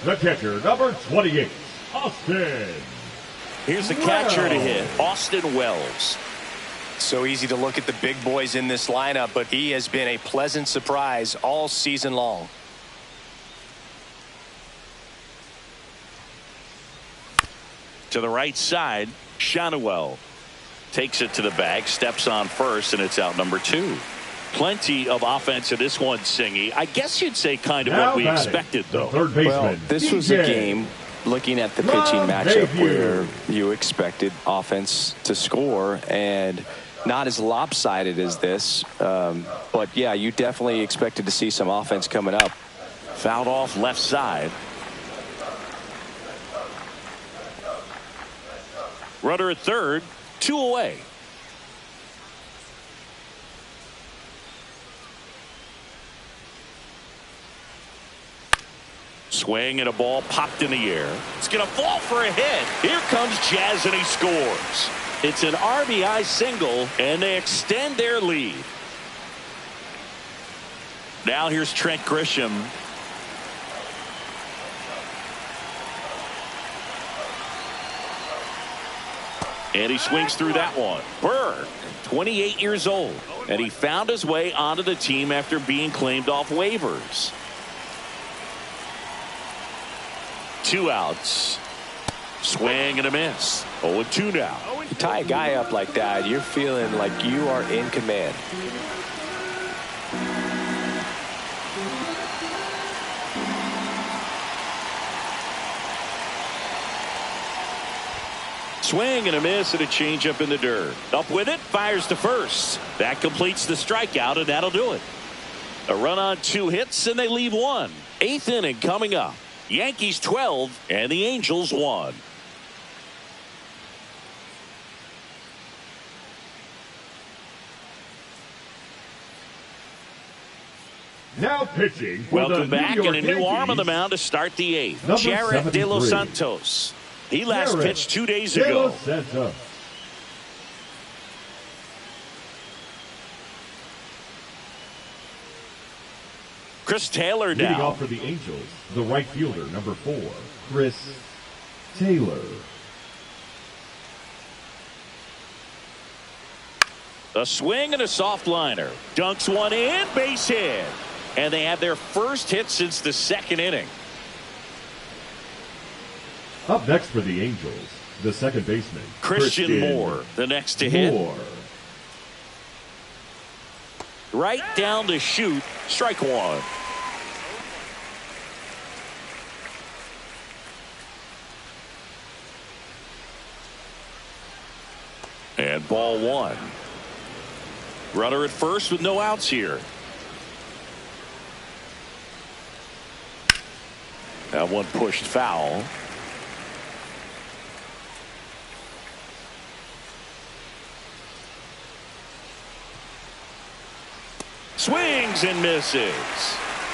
The catcher, number 28, Austin. Here's the catcher to hit, Austin Wells. So easy to look at the big boys in this lineup, but he has been a pleasant surprise all season long. To the right side, Shanuel takes it to the bag, steps on first, and it's out number 2. Plenty of offense in this one, Singy. I guess you'd say kind of what we expected, though. Well, this was a game, looking at the pitching matchup, where you expected offense to score, and not as lopsided as this. But, yeah, you definitely expected to see some offense coming up. Fouled off left side. Runner at third, 2 away. Swing and a ball popped in the air. It's going to fall for a hit. Here comes Jazz, and he scores. It's an RBI single, and they extend their lead. Now here's Trent Grisham. And he swings through that one. Berg, 28 years old, and he found his way onto the team after being claimed off waivers. 2 outs. Swing and a miss. 0-2 now. You tie a guy up like that, you're feeling like you are in command. Swing and a miss and a changeup in the dirt. Up with it, fires to first. That completes the strikeout, and that'll do it. A run on 2 hits, and they leave 1. 8th inning coming up. Yankees 12 and the Angels 1. Now pitching for Welcome the back, New York and a new arm on the Yankees, mound to start the 8th. number Jared De Los 73. Santos. He last Jared pitched 2 days De ago. Los Santos. Chris Taylor Leading now. off for the Angels, the right fielder, number 4, Chris Taylor. A swing and a soft liner. Dunks one in, base hit. And they have their first hit since the 2nd inning. Up next for the Angels, the second baseman, Christian Moore, the next to hit. Moore. Right down to shoot. Strike 1. And ball 1. Runner at first with no outs here. That one pushed foul. Swings and misses.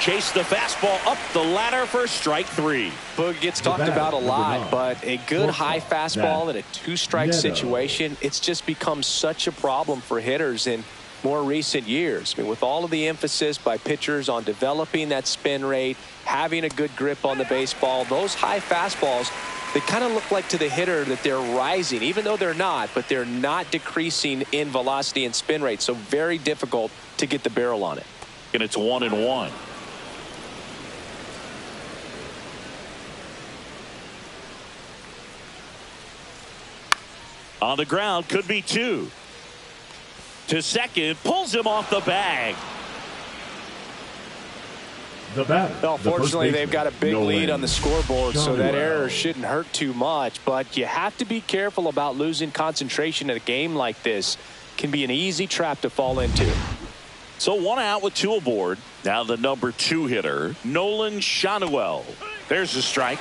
Chase the fastball up the ladder for strike 3. Boog gets talked about a lot, but a good high fastball in a 2-strike situation, it's just become such a problem for hitters in more recent years. I mean, with all of the emphasis by pitchers on developing that spin rate, having a good grip on the baseball, those high fastballs, they kind of look like to the hitter that they're rising, even though they're not, but they're not decreasing in velocity and spin rate. So very difficult to get the barrel on it. And it's 1-1. On the ground, could be 2. To second, pulls him off the bag. The batter. Well, fortunately, they've got a big lead on the scoreboard, so that error shouldn't hurt too much. But you have to be careful about losing concentration in a game like this. Can be an easy trap to fall into. So 1 out with 2 aboard. Now the number 2 hitter, Nolan Shanuel. There's a strike.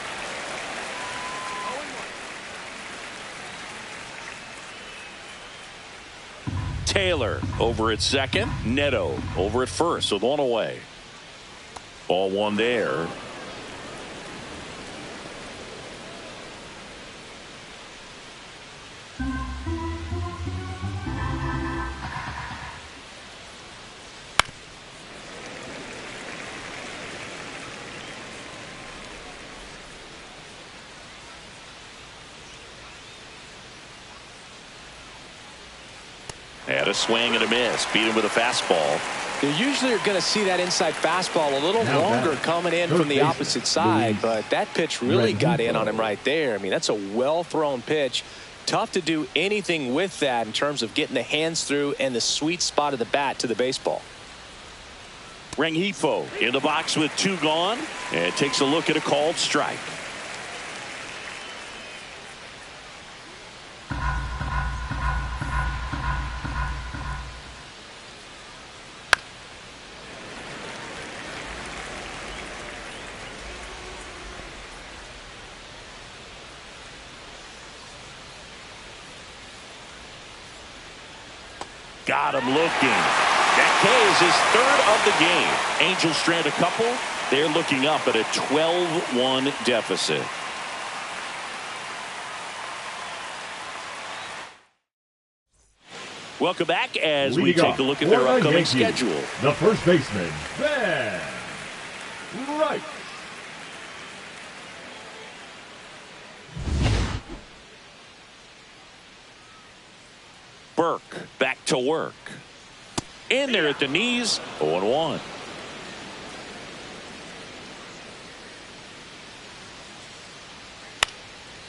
Taylor over at second. Neto over at first with one away. Ball one there. Had a swing and a miss. Beat him with a fastball. You usually are going to see that inside fastball a little longer coming in from the opposite side, but that pitch really got in on him right there. I mean, that's a well-thrown pitch. Tough to do anything with that in terms of getting the hands through and the sweet spot of the bat to the baseball. Rengifo in the box with two gone, and takes a look at a called strike. Got him looking. That K is his third of the game. Angels strand a couple. They're looking up at a 12-1 deficit. Welcome back as we take a look at their upcoming schedule. The first baseman, Ben Wright. Burke back to work. In there at the knees, 0-1.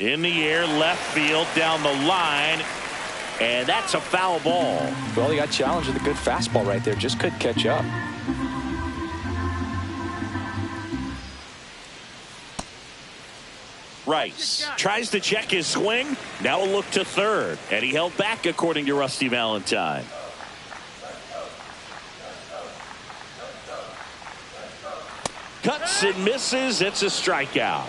In the air, left field, down the line, and that's a foul ball. Well, he got challenged with a good fastball right there. Just couldn't catch up. Rice tries to check his swing. Now a look to third, and he held back according to Rusty Valentine. Cuts and misses. It's a strikeout.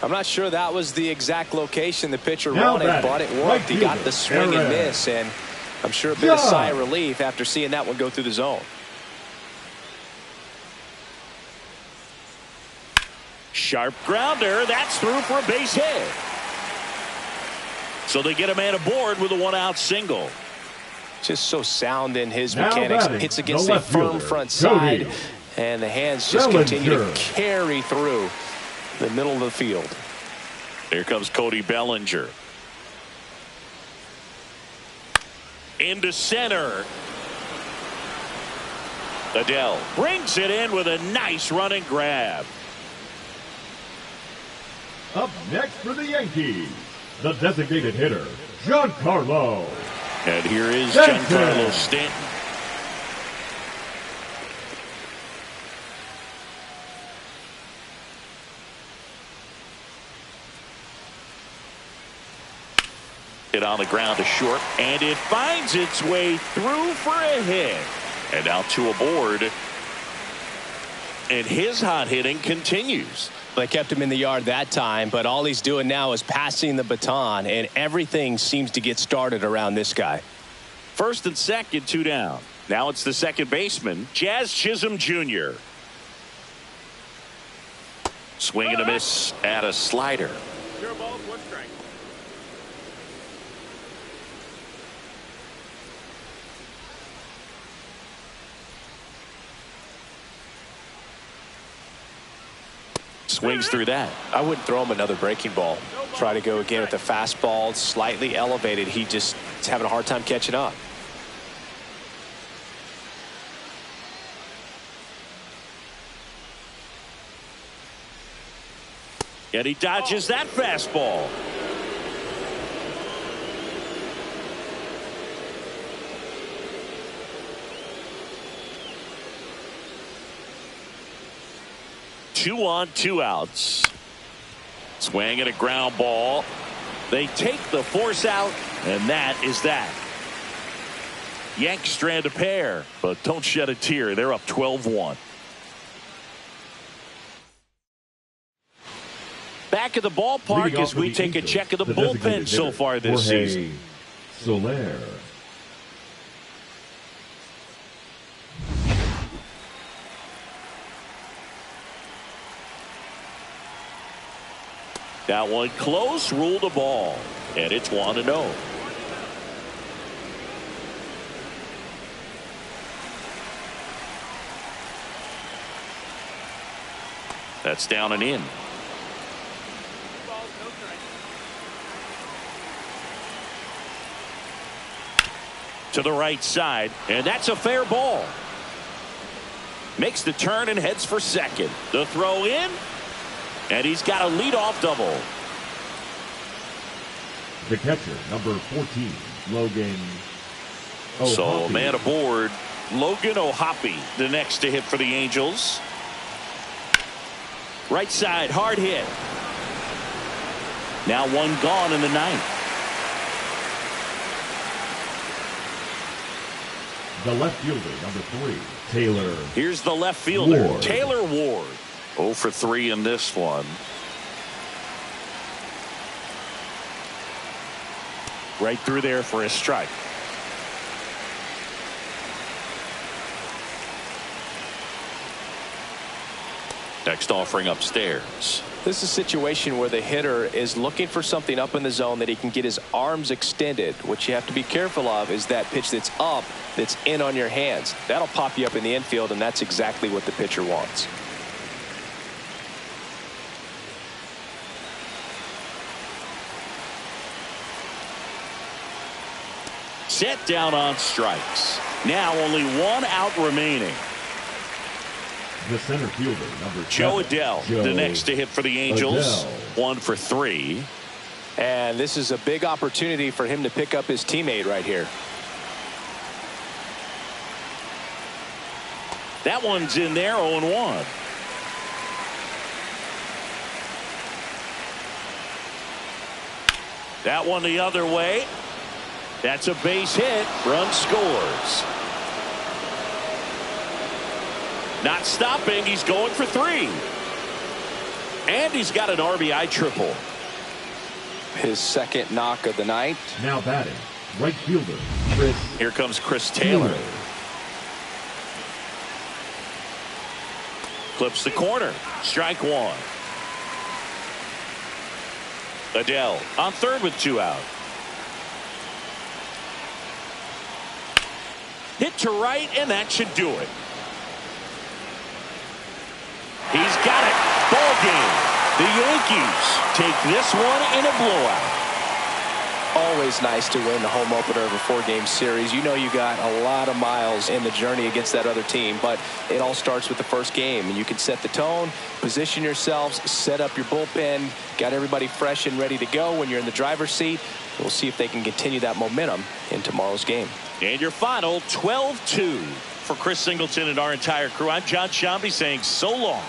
I'm not sure that was the exact location the pitcher wanted, but it worked. He got the swing and miss, and I'm sure a bit of sigh of relief after seeing that one go through the zone. Sharp grounder. That's through for a base hit. So they get a man aboard with a one-out single. Just so sound in his mechanics. Hits against a firm front side, and the hands just continue to carry through the middle of the field. Here comes Cody Bellinger. Into center. Adele brings it in with a nice running grab. Up next for the Yankees, the designated hitter, Giancarlo. And here is Giancarlo Stanton. Hit on the ground to short, and it finds its way through for a hit. And now two aboard. And his hot hitting continues. They kept him in the yard that time, but all he's doing now is passing the baton, and everything seems to get started around this guy. First and second, two down. Now it's the second baseman, Jazz Chisholm Jr. Swing and a miss at a slider. Zero balls, one strike. Swings through that. I wouldn't throw him another breaking ball. Try to go again with the fastball, slightly elevated. He just is having a hard time catching up. And he dodges that fastball. Two on, two outs. Swing and a ground ball. They take the force out, and that is that. Yanks strand a pair, but don't shed a tear. They're up 12-1. Back at the ballpark as we take a check of the bullpen so far this season. Soler. That one close, ruled a ball, and it's 1-0. That's down and in. To the right side, and that's a fair ball. Makes the turn and heads for second. The throw in, and he's got a leadoff double. The catcher, number 14, Logan O'Hoppe. So man aboard, Logan O'Hoppe, the next to hit for the Angels. Right side, hard hit. Now one gone in the ninth. The left fielder, number 3, Taylor. Here's the left fielder, Ward. Taylor Ward. 0 for 3 in this one. Right through there for a strike. Next offering upstairs. This is a situation where the hitter is looking for something up in the zone that he can get his arms extended. What you have to be careful of is that pitch that's up, that's in on your hands. That'll pop you up in the infield, and that's exactly what the pitcher wants. Set down on strikes. Now only one out remaining. The center fielder, number 7, Joe Adele, the next to hit for the Angels. Adele. 1 for 3. And this is a big opportunity for him to pick up his teammate right here. That one's in there, 0-1. That one the other way. That's a base hit. Run scores. Not stopping. He's going for 3. And he's got an RBI triple. His second knock of the night. Now batting, right fielder, Chris. Here comes Chris Taylor. Clips the corner. Strike 1. Adele on third with 2 out. Hit to right, and that should do it. He's got it. Ball game. The Yankees take this one in a blowout. Always nice to win the home opener of a 4-game series. You know you got a lot of miles in the journey against that other team, but it all starts with the first game. And you can set the tone, position yourselves, set up your bullpen, got everybody fresh and ready to go when you're in the driver's seat. We'll see if they can continue that momentum in tomorrow's game. And your final 12-2 for Chris Singleton and our entire crew. I'm John Shambi saying so long.